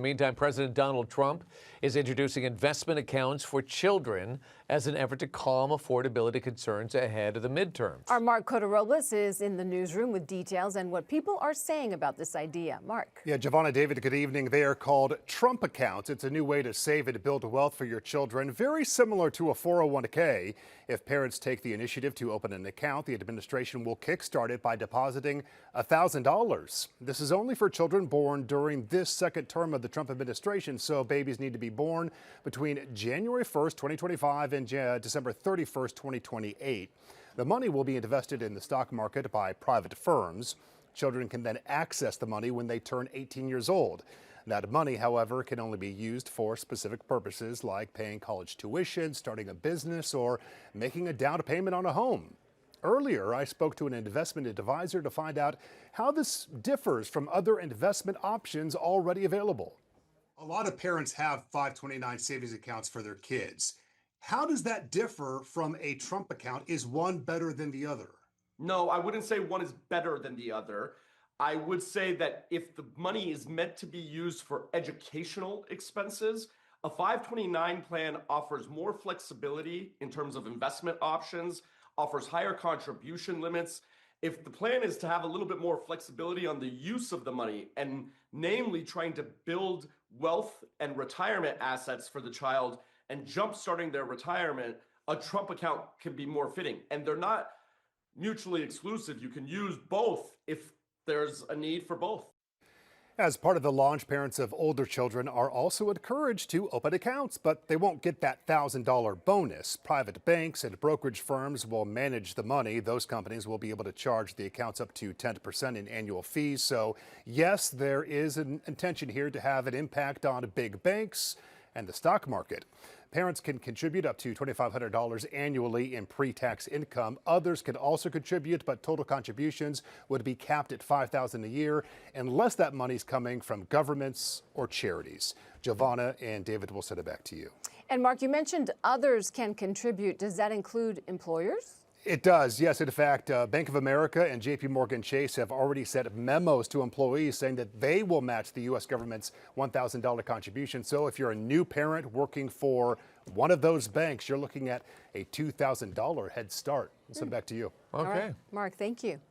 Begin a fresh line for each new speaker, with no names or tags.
Meantime, President Donald Trump is introducing investment accounts for children as an effort to calm affordability concerns ahead of the midterms.
Our Mark Cotorolis is in the newsroom with details and what people are saying about this idea. Mark.
Yeah, Giovanna, David, good evening. They are called Trump accounts. It's a new way to save and build wealth for your children, very similar to a 401k. If parents take the initiative to open an account, the administration will kickstart it by depositing $1,000. This is only for children born during this second term of the Trump administration, so babies need to be born between January 1st, 2025 and December 31st, 2028. The money will be invested in the stock market by private firms. Children can then access the money when they turn 18 years old. That money, however, can only be used for specific purposes like paying college tuition, starting a business, or making a down payment on a home. Earlier, I spoke to an investment advisor to find out how this differs from other investment options already available.
A lot of parents have 529 savings accounts for their kids. How does that differ from a Trump account? Is one better than the other?
No, I wouldn't say one is better than the other. I would say that if the money is meant to be used for educational expenses, a 529 plan offers more flexibility in terms of investment options, offers higher contribution limits. If the plan is to have a little bit more flexibility on the use of the money, and namely trying to build wealth and retirement assets for the child and jump-starting their retirement, a Trump account can be more fitting. And they're not mutually exclusive. You can use both if there's a need for both.
As part of the launch, parents of older children are also encouraged to open accounts, but they won't get that $1,000 bonus. Private banks and brokerage firms will manage the money. Those companies will be able to charge the accounts up to 10% in annual fees. So, yes, there is an intention here to have an impact on big banks and the stock market. Parents can contribute up to $2,500 annually in pre-tax income. Others can also contribute, but total contributions would be capped at $5,000 a year unless that money's coming from governments or charities. Giovanna and David, will send it back to you.
And Mark, you mentioned others can contribute. Does that include employers?
It does, yes. In fact, Bank of America and JP Chase have already sent memos to employees saying that they will match the U.S. government's $1,000 contribution. So if you're a new parent working for one of those banks, you're looking at a $2,000 head start. I'll send it back to you.
Okay.
All right. Mark, thank you.